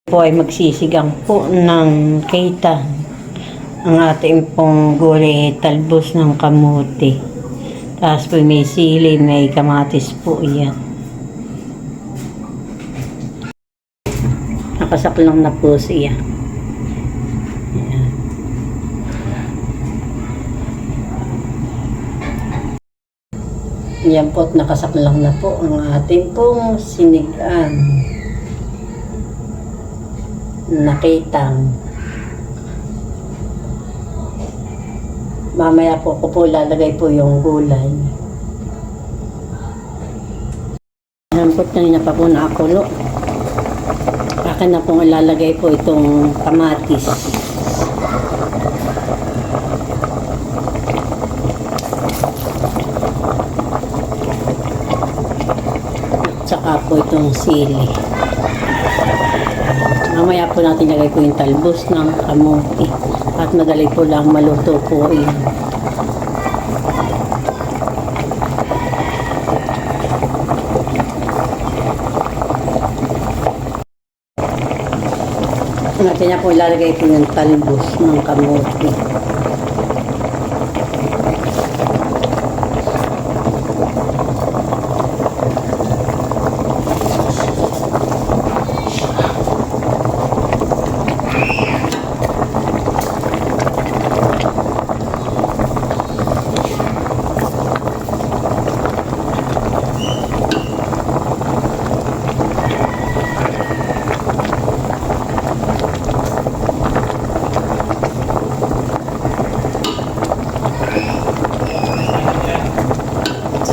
Po ay magsisigang po ng keitang. Ang ating pong gulay talbos ng kamote. Tapos po may sili, may kamatis po yan. Nakasaklong na po siya. Ayan. Yan po at nakasaklang na po ang ating pong sinigang na keitang. Mamaya po ko po lalagay po yung gulay. Ayan po, kanina pa po nakakulo. Akin na pong ilalagay po itong kamatis. At saka po itong sili. Mamaya po natin lagay po yung talbos ng kamote. At madali po lang maluto po yun. Natin niya po ilalagay po yung talbos ng kamote.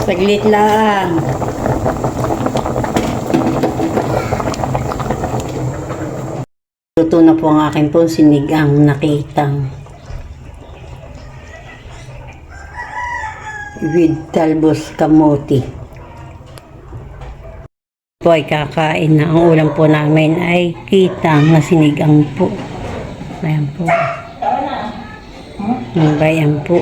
Saglit lang. Luto na po ang akin po sinigang na keitang. With talbos kamote. Po ay kakain na. Ang ulam po namin ay keitang na sinigang po. Ayan po. Ayan po.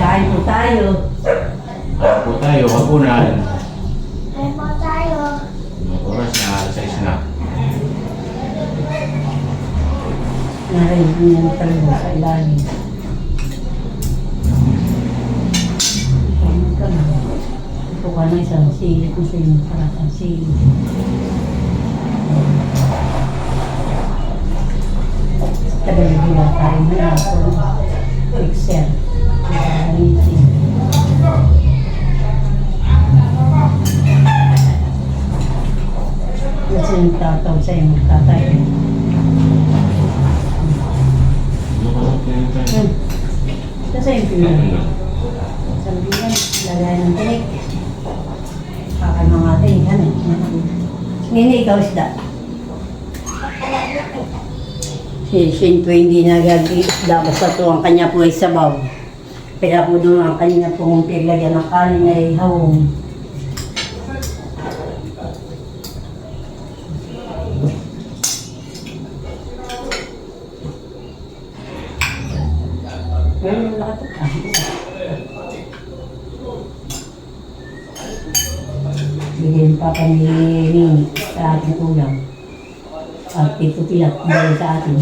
Kain po tayo. Kain po tayo, hapunan. Kain po tayo. Oras na alas 6 na. Narinig niya ng talbos sa ilalim. Kain ka na. Ito ka na isang sili kung sa'yo masarap ang sili. Tagal-bila tayo na ako. Excel. Kasi yung tataw sa'yo magtatay. Kasi yung pinag sabihan, lagay ng tinik. Kakal mga tinik, ano? Nini, ikaw isda. Si Shinto hindi nagag-isda, basta ito ang kanya po ay sabaw. Kaya po doon ang kanya pong piglagyan ng kanin ay hawong. Ngayon nakatok. Bigyan pa pa ni Nini sa ating ulam. At ito pilat dahil sa atin.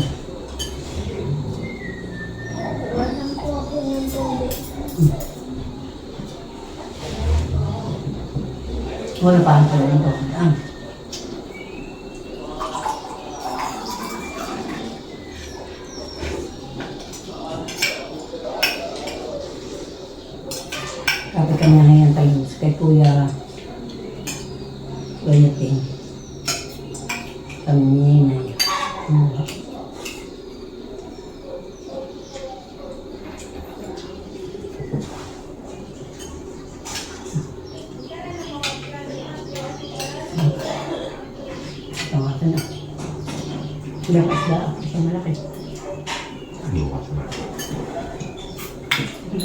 Walang po ako ng tubig. Wala pa ang tulad ito. Kapag kanya ngayon tayo kay Kuya Kuyating kami na yun. Tawatan na. Lakas na ako sa malaki. Hindi ba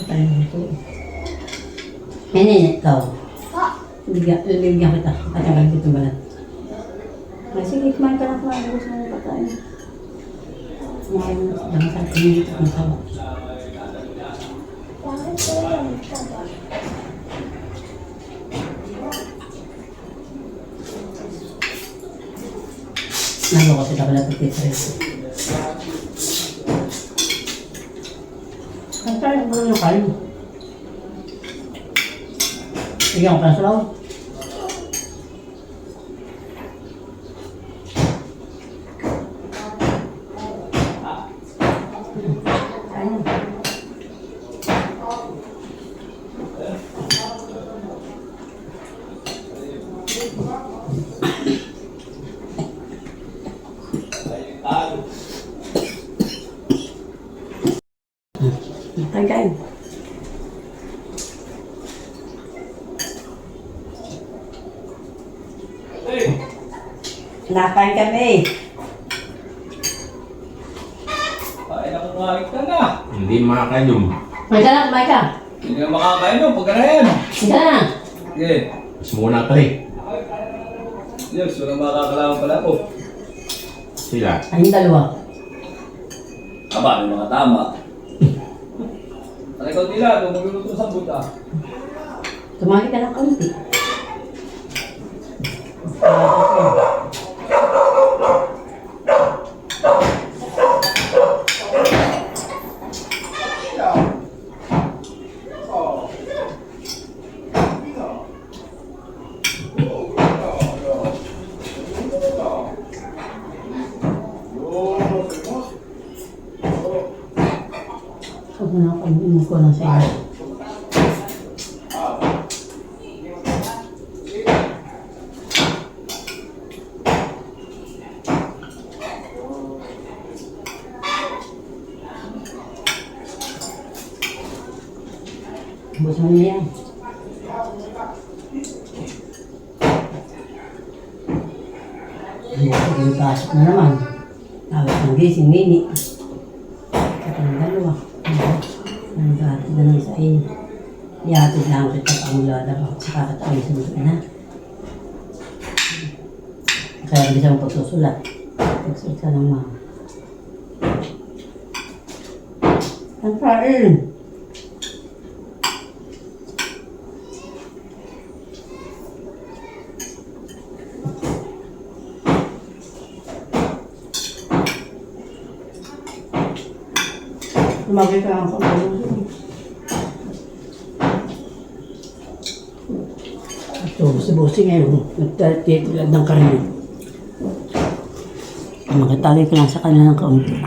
tayo nito eh. Nene, ikaw. Bibigyan kita. Katagal ko ito balat. Sige, kumain ka na kumain. Gusto mo na pagkain. Kumain mo na sa atin dito ang sawa. Bakit po yung taba? Ano kasi na pala pagtitres. Ang tayo, ang gulo ng kain. Bigyan ko pa ng salaw. Ayun. Kain, kain. Nakain kami. Kain ako kumain ka na. Hindi makakayom. Kumain ka na, kumain ka. Hindi ka makakain mo, pagka na yan. Kumain ka na. Sige. Mas muna pa eh. Yes, walang makakalaman pala ko. Sila. Ayun dalawa. Aba, may mga tama. Ang ikaw nila, kung magluluto sa buta. Tumagi ka ng kaunti. Huwag mo na ako ko lang sa inyo. Bus mo niya yan. Ang pasok na naman. Tawag ng gising, mini. At ang dalawa. Naghatid na lang sa inyo. Ihatid lang kita pa ang lada ko. Kakatawin sa mga na. Kaya bisa mong pagsusulat. Pagsusulat ka ng mama. Ang kain. Tumagay ka lang ako. Ito, busi-busi ngayon. Nagtitilag ng karne. Makitali ko lang sa kanila ng kaunti.